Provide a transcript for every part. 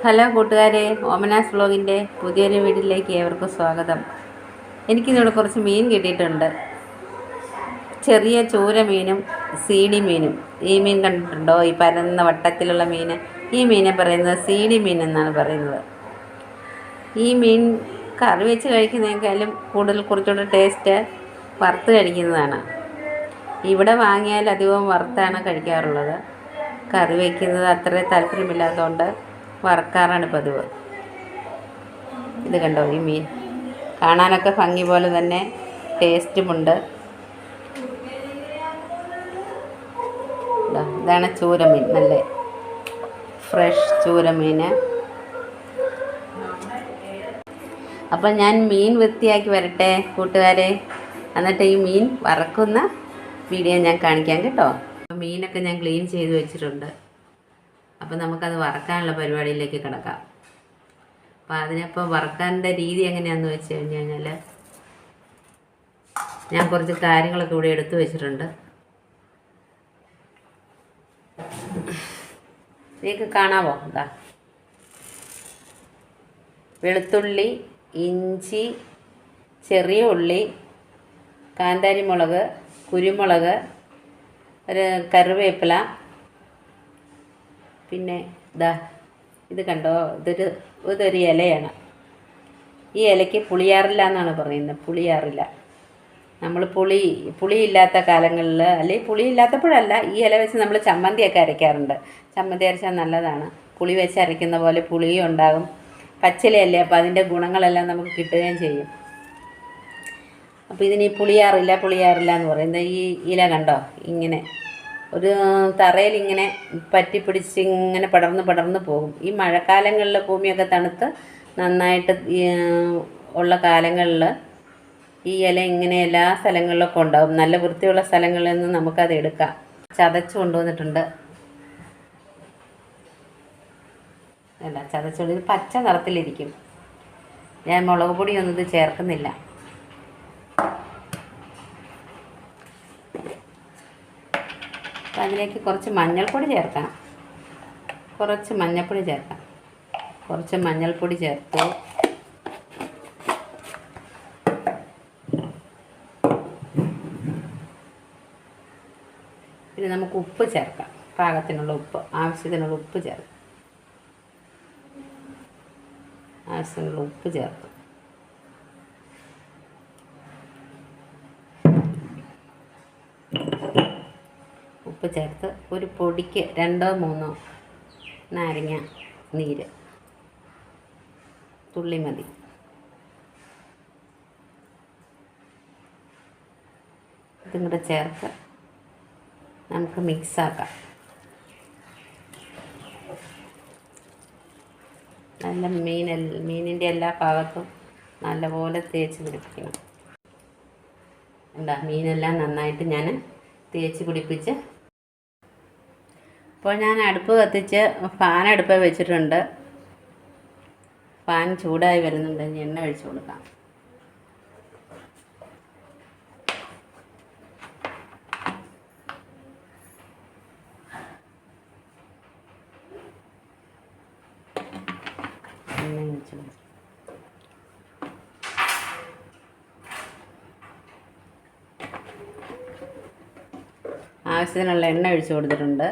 Hello കൂട്ടുകാരെ, ഓമനാസ് വ്ലോഗിൻ്റെ പുതിയൊരു വീട്ടിലേക്ക് ഏവർക്കും സ്വാഗതം. എനിക്കിന്നിവിടെ കുറച്ച് മീൻ കിട്ടിയിട്ടുണ്ട്. ചെറിയ ചൂര മീനും സീഡി മീനും. ഈ മീൻ കണ്ടിട്ടുണ്ടോ? ഈ പരന്ന വട്ടത്തിലുള്ള മീൻ. ഈ മീനെ പറയുന്നത് സീഡി മീൻ എന്നാണ് പറയുന്നത്. ഈ മീൻ കറി വെച്ച് കഴിക്കുന്നതിനേക്കാളും കുറച്ചുകൂടെ ടേസ്റ്റ് വറുത്ത് കഴിക്കുന്നതാണ്. ഇവിടെ വാങ്ങിയാൽ അധികവും വറുത്താണ് കഴിക്കാറുള്ളത്. കറി വയ്ക്കുന്നത് അത്ര താല്പര്യമില്ലാത്തതുകൊണ്ട് വറക്കാറാണ് പതിവ്. ഇത് കണ്ടോ, ഈ മീൻ കാണാനൊക്കെ ഭംഗി പോലെ തന്നെ ടേസ്റ്റുമുണ്ട്. ഇതാണ് ചൂരമീൻ, നല്ല ഫ്രഷ് ചൂരമീൻ. അപ്പം ഞാൻ മീൻ വൃത്തിയാക്കി വരട്ടെ കൂട്ടുകാരെ, എന്നിട്ട് ഈ മീൻ വറക്കുന്ന വീഡിയോ ഞാൻ കാണിക്കാം കേട്ടോ. മീനൊക്കെ ഞാൻ ക്ലീൻ ചെയ്ത് വെച്ചിട്ടുണ്ട്. അപ്പോൾ നമുക്കത് വറക്കാനുള്ള പരിപാടിയിലേക്ക് കിടക്കാം. അപ്പോൾ അതിനപ്പോൾ വറക്കാൻ്റെ രീതി എങ്ങനെയാണെന്ന് വെച്ച് കഴിഞ്ഞാൽ, ഞാൻ കുറച്ച് കാര്യങ്ങളൊക്കെ ഇവിടെ എടുത്തു വെച്ചിട്ടുണ്ട്. നിങ്ങൾക്ക് കാണാമോ? ഇതാ വെളുത്തുള്ളി, ഇഞ്ചി, ചെറിയ ഉള്ളി, കാന്താരി മുളക്, കുരുമുളക്, ഒരു കറിവേപ്പില, പിന്നെ ഇത് കണ്ടോ, ഇതൊരു ഇലയാണ്. ഈ ഇലയ്ക്ക് പുളിയാറില്ല എന്നാണ് പറയുന്നത്. പുളിയാറില്ല. നമ്മൾ പുളിയില്ലാത്ത കാലങ്ങളിൽ, അല്ലെങ്കിൽ പുളിയില്ലാത്തപ്പോഴല്ല, ഈ ഇല വെച്ച് നമ്മൾ ചമ്മന്തിയൊക്കെ അരയ്ക്കാറുണ്ട്. ചമ്മന്തി അരച്ചാൽ നല്ലതാണ്. പുളി വെച്ച് അരയ്ക്കുന്ന പോലെ പുളിയും ഉണ്ടാകും. പച്ചിലയല്ലേ, അപ്പോൾ അതിൻ്റെ ഗുണങ്ങളെല്ലാം നമുക്ക് കിട്ടുകയും ചെയ്യും. അപ്പോൾ ഇതിന് ഈ പുളിയാറില്ല എന്ന് പറയുന്നത്. ഈ ഇല കണ്ടോ, ഇങ്ങനെ ഒരു തറയിൽ ഇങ്ങനെ പറ്റിപ്പിടിച്ച് ഇങ്ങനെ പടർന്ന് പോകും. ഈ മഴക്കാലങ്ങളിൽ ഭൂമിയൊക്കെ തണുത്ത് നന്നായിട്ട് ഉള്ള കാലങ്ങളിൽ ഈ ഇല ഇങ്ങനെ എല്ലാ സ്ഥലങ്ങളിലൊക്കെ ഉണ്ടാകും. നല്ല വൃത്തിയുള്ള സ്ഥലങ്ങളിൽ നിന്ന് നമുക്കത് എടുക്കാം. ചതച്ച് കൊണ്ടുവന്നിട്ടുണ്ട്. അല്ല, ചതച്ചുകൊണ്ട് ഇത് പച്ച നിറത്തിലിരിക്കും. ഞാൻ മുളക് പൊടിയൊന്നും ഇത് ചേർക്കുന്നില്ല. അപ്പം അതിലേക്ക് കുറച്ച് മഞ്ഞൾപ്പൊടി ചേർക്കണം. കുറച്ച് മഞ്ഞൾപ്പൊടി ചേർത്തു. പിന്നെ നമുക്ക് ഉപ്പ് ചേർക്കാം. പാകത്തിനുള്ള ഉപ്പ്, ആവശ്യത്തിനുള്ള ഉപ്പ് ചേർക്കാം. ഉപ്പ് ചേർത്ത് ഒരു പൊടിക്ക് 2-3 നാരങ്ങ നീര്, തുള്ളി മതി. ഇതും കൂടെ ചേർത്ത് നമുക്ക് മിക്സാക്കാം. നല്ല മീനിൻ്റെ എല്ലാ ഭാഗത്തും നല്ലപോലെ തേച്ച് പിടിപ്പിക്കണം. മീനെല്ലാം നന്നായിട്ട് ഞാൻ തേച്ച് പിടിപ്പിച്ച്. ഇപ്പോൾ ഞാൻ അടുപ്പ് കത്തിച്ച് ഫാൻ അടുപ്പ് വെച്ചിട്ടുണ്ട്. ഫാൻ ചൂടായി വരുന്നുണ്ട്. എണ്ണ ഒഴിച്ച് കൊടുക്കാം. ആവശ്യത്തിനുള്ള എണ്ണ ഒഴിച്ച് കൊടുത്തിട്ടുണ്ട്.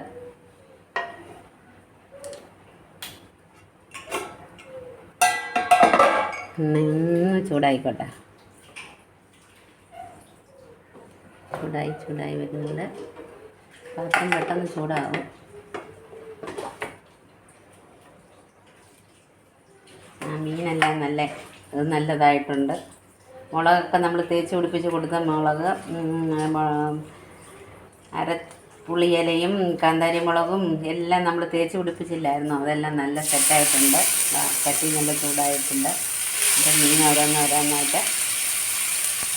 ഒന്ന് ചൂടായിക്കോട്ടെ. ചൂടായി വരുന്നുണ്ട്. പാത്രം പെട്ടെന്ന് ചൂടാകും. മീനെല്ലാം നല്ലതായിട്ടുണ്ട്. മുളകൊക്കെ നമ്മൾ തേച്ച് പിടിപ്പിച്ച് കൊടുത്ത മുളക്, പുളിയിലയും കാന്താരി മുളകും എല്ലാം നമ്മൾ തേച്ച് പിടിപ്പിച്ചില്ലായിരുന്നു. അതെല്ലാം നല്ല സെറ്റായിട്ടുണ്ട്. ചട്ടി നല്ല ചൂടായിട്ടുണ്ട്. അപ്പം മീൻ ഓരോന്നായിട്ട്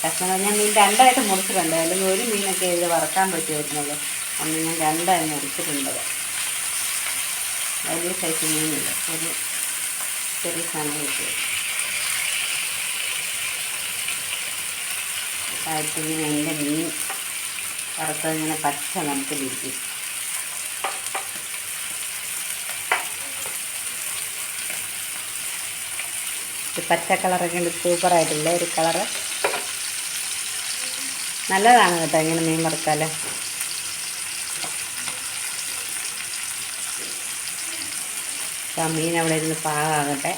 കഷ്ണം ഞാൻ മീൻ 2ആയിട്ട് മുറിച്ചിട്ടുണ്ട്. അല്ലെങ്കിൽ ഒരു മീനൊക്കെ ഇത് വറക്കാൻ പറ്റുമായിരുന്നുള്ളൂ. ഒന്ന് ഞാൻ 2ആയി മുറിച്ചിട്ടുണ്ട്. വലിയ സൈസ് മീനില്ല, ഒരു ചെറിയ സാധനം കിട്ടിയത്. താഴ്ത്തിങ്ങനെ എൻ്റെ മീൻ വറുത്തതിങ്ങനെ പച്ച നമുക്കിരിക്കും. ഒരു പച്ച കളറൊക്കെ ഉണ്ട്, സൂപ്പറായിട്ടുള്ള ഒരു കളറ്. നല്ലതാണ് കേട്ടോ ഇങ്ങനെ മീൻ വറുത്താൽ. ആ മീൻ അവിടെ ഇരുന്ന് പാകമാകട്ടെ.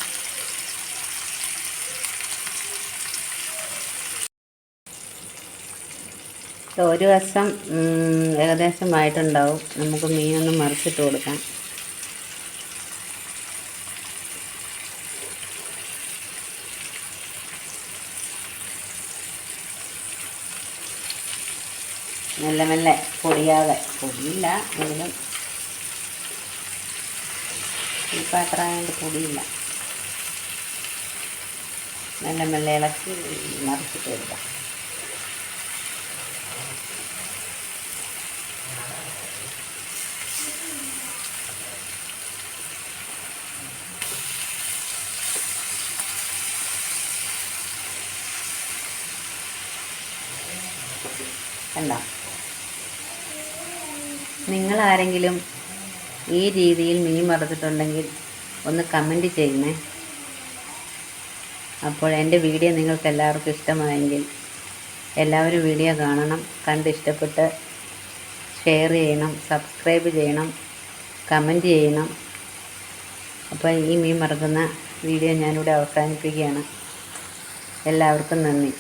ഒരു വശം ഏകദേശമായിട്ടുണ്ടാവും. നമുക്ക് മീനൊന്ന് മറിച്ചിട്ട് കൊടുക്കാം. മെല്ലെ മെല്ലെ, പൊടിയാതെ. പൊടിയില്ല എങ്കിലും ഈ പാത്രമായതുകൊണ്ട് പൊടിയില്ല. മെല്ലെ മെല്ലെ ഇളക്കി മറിച്ചിട്ട് കൊടുക്കാം. കണ്ടോ? നിങ്ങളാരെങ്കിലും ഈ രീതിയിൽ മീൻ വറുത്തിട്ടുണ്ടെങ്കിൽ ഒന്ന് കമൻറ്റ് ചെയ്യണേ. അപ്പോൾ എൻ്റെ വീഡിയോ നിങ്ങൾക്ക് എല്ലാവർക്കും ഇഷ്ടമായെങ്കിൽ എല്ലാവരും വീഡിയോ കാണണം. കണ്ട് ഇഷ്ടപ്പെട്ട് ഷെയർ ചെയ്യണം, സബ്സ്ക്രൈബ് ചെയ്യണം, കമൻറ്റ് ചെയ്യണം. അപ്പോൾ ഈ മീൻ വറുക്കുന്ന വീഡിയോ ഞാനിവിടെ അവസാനിപ്പിക്കുകയാണ്. എല്ലാവർക്കും നന്ദി.